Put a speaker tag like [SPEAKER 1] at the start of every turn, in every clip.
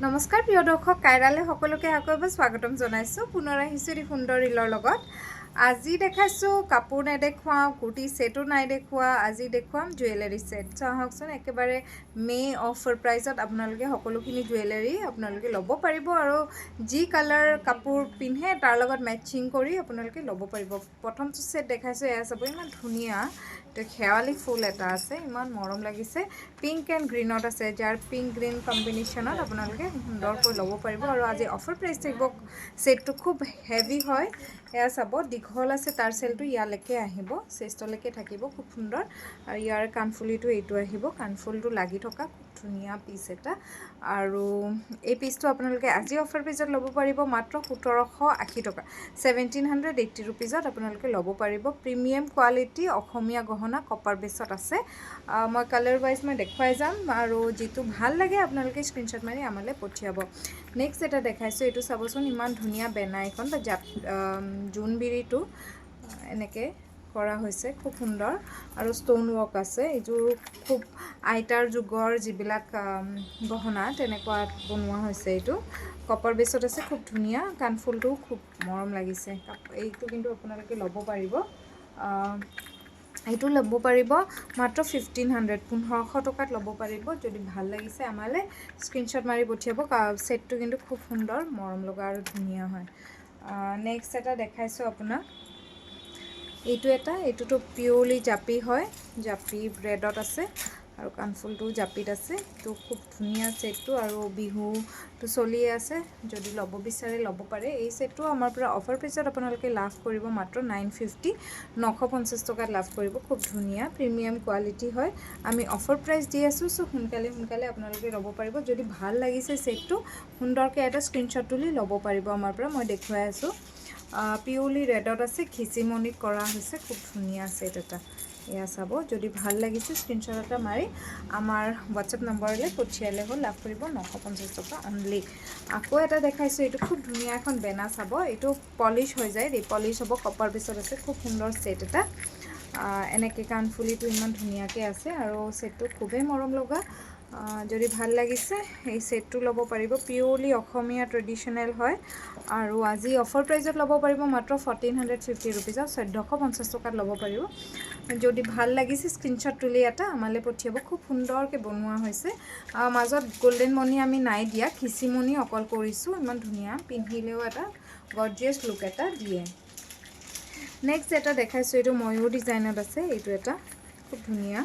[SPEAKER 1] নমস্কাৰ প্ৰিয় দৰ্শক কাইৰালে সকলোকে আকৌ স্বাগতম জনাইছোঁ পুনৰ আহিছোঁ এই সুন্দৰ ৰিলৰ লগত আজি দেখাইছোঁ কাপোৰ নাই দেখুৱাওঁ কুৰ্তি সেটো নাই দেখুৱা আজি দেখুৱাম জুৱেলাৰী সেট চাওকচোন একেবাৰে মে অফাৰ প্ৰাইসত আপোনালোকে সকলোখিনি জুৱেলাৰী আপোনালোকে ল'ব পাৰিব আৰু যি কালাৰ কাপোৰ পিন্ধে তাৰ লগত মেচিং কৰি আপোনালোকে ল'ব পাৰিব প্ৰথমটো সেট দেখাইছোঁ এয়া চাব ইমান ধুনীয়া তো খেৱালি ফুল এটা আছে ইমান মৰম লাগিছে পিংক এণ্ড গ্ৰীনত আছে যাৰ পিংক গ্ৰীন কম্বিনেশ্যনত আপোনালোকে সুন্দৰকৈ ল'ব পাৰিব আৰু আজি অফাৰ প্ৰাইস থাকিব সেটটো খুব হেভি হয় এয়া চাব দীঘল আছে তাৰ সেলটো ইয়ালৈকে আহিব চেষ্টলৈকে থাকিব খুব সুন্দৰ আৰু ইয়াৰ কাণফুলিটো এইটো আহিব কাণফুলটো লাগি থকা খুব ধুনীয়া পিস এটা আৰু এই পিসটো আপোনালোকে আজি অফাৰ প্ৰাইসত ল'ব পাৰিব মাত্ৰ 1780 টকা 1780 रुपीजত আপোনালোকে ল'ব পাৰিব প্ৰিমিয়াম কোৱালিটি অসমীয়া গহনা কপাৰ বেছত আছে মই কালাৰ ওয়াইজ মই দেখুৱাই যাম আৰু যেটো ভাল লাগে আপোনালোকে স্ক্ৰিনশ্বট মাৰি আমালৈ পঠিয়াব নেক্সট এটা দেখাইছো এটো চাবচোন ইমান ধুনীয়া বেনা এখন বা জুনবিৰিটো এনেকে কৰা হৈছে খুব সুন্দৰ আৰু ষ্টোন ওয়াৰ্ক আছে এইটো খুব আইটাৰ যুগৰ যিবিলাক গহনা তেনেকুৱা বনোৱা হৈছে এইটো কপাৰ বেছত আছে খুব ধুনীয়া কানফুলটো খুব মৰম লাগিছে এইটো কিন্তু আপোনালোকে ল'ব পাৰিব এইটো ল'ব পাৰিব মাত্ৰ 1500 টকাত ল'ব পাৰিব যদি ভাল লাগিছে আমালে স্ক্ৰিনশ্বট মাৰি পঠিয়াব সেটটো কিন্তু খুব সুন্দৰ মৰম লগা আৰু ধুনীয়া হয় নেক্সট এটা দেখাইছো আপোনাক এইটোতো পিওৰলি জাপি হয় জাপি ব্ৰেডত আছে আৰু কানফুলটো জাপিত আছে তো খুব ধুনীয়া সেটটো আৰু বিহু তো চলি আছে যদি ল'ব বিচাৰে ল'ব পাৰে এই সেটটো আমাৰ পৰা অফাৰ প্ৰাইসত আপোনালোকে লাভ কৰিব মাত্ৰ 950 950 টকাত লাভ কৰিব খুব ধুনীয়া প্ৰিমিয়াম কোৱালিটি হয় আমি অফাৰ প্ৰাইস দি আছো সো সোনকালে আপোনালোকে ল'ব পাৰিব যদি ভাল লাগিছে সেটটো সুন্দৰকে এটা স্ক্ৰিনশ্বট তুলি ল'ব পাৰিব আমাৰ পৰা মই দেখুৱাই আছো পিওৰলি ৰেডত আছে খিচিমনিত কৰা হৈছে খুব ধুনীয়া সেট এটা এয়া চাব যদি ভাল লাগিছে স্ক্ৰিনশ্বট এটা মাৰি আমাৰ WhatsApp নম্বৰলৈ পঠিয়ালে হ'ল লাভ কৰিব 950 টকা অনলি আকৌ এটা দেখাইছো এইটো খুব ধুনীয়া এখন বেনা চাব এইটো পলিশ হৈ যায় ৰিপলিশ হ'ব কপাৰ বেছত আছে খুব সুন্দৰ সেট এটা এনেকে কানফুলিটো ইমান ধুনীয়াকে আছে আৰু সেটটো খুবেই মৰম লগা যদি ভাল লাগিছে এই সেটটো ল'ব পাৰিব পিওৰলি অসমীয়া ট্ৰেডিশনেল হয় আৰু আজি অফাৰ প্ৰাইসত ল'ব পাৰিব মাত্ৰ 1450 रुपीजত 1450 টকাত ল'ব পাৰিব যদি ভাল লাগিছে স্ক্ৰিনশ্বট তুলি এটা আমালে পঠিয়াব খুব সুন্দৰকে বনোৱা হৈছে মাজত গোল্ডেন মনি আমি নাই দিয়া খিচিমনি অকল কৰিছো ইমান ধুনীয়া পিন্ধিলেও এটা গৰ্জিয়াস লুক এটা দিয়ে নেক্সট এটা দেখাইছো এইটো ময়ূৰ ডিজাইনত আছে এইটো এটা খুব ধুনীয়া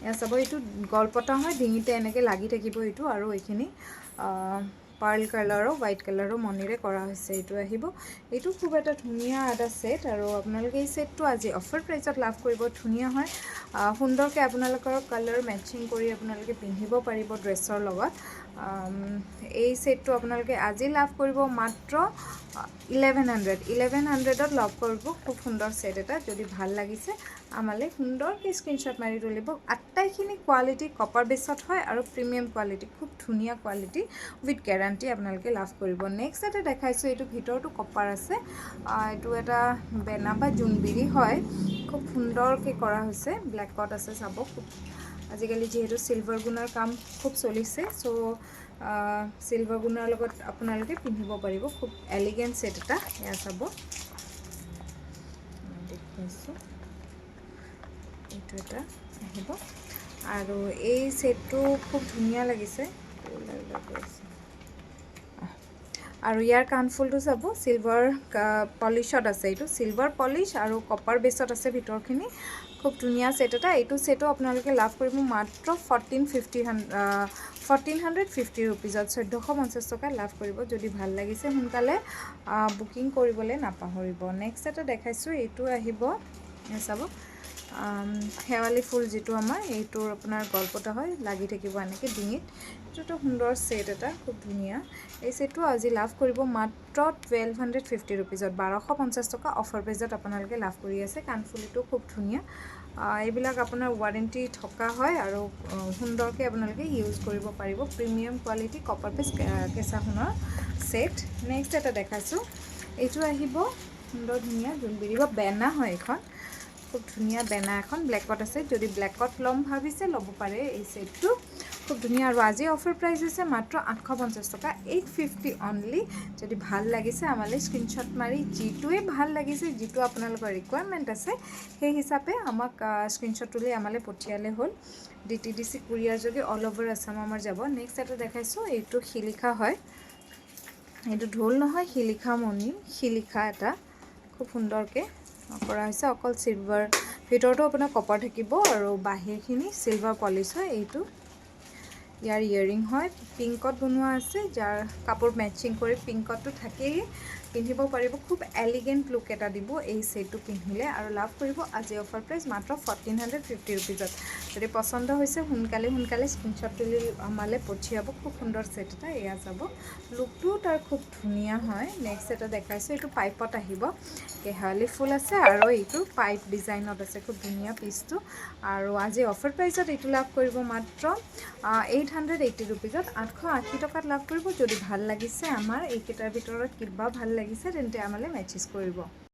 [SPEAKER 1] এয়া চাব এইটো গলপটা হয় ডিঙিতে এনেকে লাগি থাকিব এইটো আৰু এইখিনি পাৰ্ল কালাৰ হোৱাইট কালাৰ মনিৰে কৰা হৈছে এইটো আহিব এইটো খুব এটা ধুনীয়া এটা সেট আৰু আপোনালোকে এই সেটটো আজি অফাৰ প্ৰাইসত লাভ কৰিব ধুনীয়া হয় সুন্দৰকে আপোনালোকৰ কালাৰ মেচিং কৰি আপোনালোকে পিন্ধিব পাৰিব ড্ৰেছৰ লগত এই সেটটো আপোনালোকে আজি লাভ কৰিব মাত্ৰ 1100ত লাভ কৰিব খুব সুন্দৰ সেট এটা যদি ভাল লাগিছে আমালে সুন্দৰকে স্ক্ৰিনশ্বট মাৰি তুলিব আটাইখিনি কোৱালিটি কপাৰ বেছত হয় আৰু প্ৰিমিয়াম কোৱালিটি খুব ধুনীয়া কোৱালিটি উইথ গ্যাৰান্টি আপোনালোকে লাভ কৰিব নেক্সট এটা দেখাইছো এইটো ভিতৰটো কপাৰ আছে এইটো এটা বেনা বা জুনবিৰি হয় খুব সুন্দৰকে কৰা হৈছে ব্ল্যাকত আছে চাব খুব আজিকালি যেহেতু সিলভাৰ গুণৰ কাম খুব চলিছে সো সিলভাৰ গুণৰ লগত আপোনালোকে পিন্ধিব পাৰিব খুব এলিগেন্ট সেট এটা এয়া চাব দেখাইছো এইটো এটা আহিব আৰু এই সেটটো খুব ধুনীয়া লাগিছে আৰু ইয়াৰ কানফুলটো চাব সিলভাৰ পলিশত আছে এইটো সিলভাৰ পলিশ আৰু কপাৰ বেছত আছে ভিতৰখিনি খুব ধুনীয়া সেট এটা এইটো সেটো আপোনালোকে লাভ কৰিব মাত্ৰ 1450 रुपीजত 1450 টকা লাভ কৰিব যদি ভাল লাগিছে সোনকালে বুকিং কৰিবলৈ নাপাহৰিব নেক্সট এটা দেখাইছো এইটো আহিব চাব হেৱালি ফুল যেটো আমাৰ এইটোৰ আপোনাৰ গল্পটা হয় লাগি থাকিব এনেকে ডিঙিত এটো সুন্দৰ সেট এটা খুব ধুনীয়া এই সেটটো আজি লাভ কৰিব মাত্ৰ 1250 रुपीजত 1250 টকা অফাৰ প্ৰাইসত আপোনালোকে লাভ কৰি আছে কানফুলিটো খুব ধুনীয়া এইবিলাক আপোনাৰ ওয়াৰেন্টি থকা হয় আৰু সুন্দৰকে আপোনালোকে ইউজ কৰিব পাৰিব প্ৰিমিয়াম কোৱালিটি কপাৰ বেছ কেঁচা সোণৰ সেট নেক্সট এটা দেখাইছো এইটো আহিব সুন্দৰ ধুনীয়া জুনবিৰি বা বেনা হয় এখন খুব ধুনীয়া বেনা এখন ব্ল্যাকত আছে যদি ব্ল্যাকত লম ভাবিছে ল'ব পাৰে এই সেটটো খুব ধুনীয়া আৰু আজি অফাৰ প্ৰাইচ আছে মাত্ৰ 850 টকা 850 অনলি যদি ভাল লাগিছে আমালৈ স্ক্ৰীনশ্বট মাৰি যিটোৱে ভাল লাগিছে যিটো আপোনালোকৰ ৰিকুৱাৰমেণ্ট আছে সেই হিচাপে আমাক স্ক্ৰীনশ্বট তুলি আমালৈ পঠিয়ালে হ'ল DTDC কুৰিয়াৰ যোগে অল অভাৰ আছাম আমাৰ যাব নেক্সট এটা দেখাইছোঁ এইটো শিলিখা হয় এইটো ঢোল নহয় শিলিখা মণি শিলিখা এটা খুব সুন্দৰকৈ কৰা হৈছে অকল সিলভাৰ ভিতৰতো আপোনাৰ কপাৰ থাকিব আৰু বাহিৰখিনি সিলভাৰ পলিশ হয় এইটো ইয়াৰ ইয়েৰিং হয় পিংকত বনোৱা আছে যাৰ কাপোৰ মেচিং কৰি পিংকতটো থাকেই পিন্ধিব পাৰিব খুব এলিগেন্ট লুক এটা দিব এই সেটটো পিন্ধিলে আৰু লাভ কৰিব আজি অফাৰ প্ৰাইচ মাত্ৰ 1450 रुपीजত যদি পছন্দ হৈছে সোনকালে স্ক্ৰীনশ্বট তুলি আমালৈ পঠিয়াব খুব সুন্দৰ সেট এটা এয়া যাব লুকটো তাৰ খুব ধুনীয়া হয় নেক্সট এটা দেখাইছোঁ এইটো পাইপত আহিব কেহালি ফুল আছে আৰু এইটো পাইপ ডিজাইনত আছে খুব ধুনীয়া পিচটো আৰু আজি অফাৰ প্ৰাইচত এইটো লাভ কৰিব মাত্ৰ 880 रुपीजত 880 টকাত লাভ কৰিব যদি ভাল লাগিছে আমাৰ এইকেইটাৰ ভিতৰত কিবা ভাল লাগিছে তেন্তে আমালৈ মেছেজ কৰিব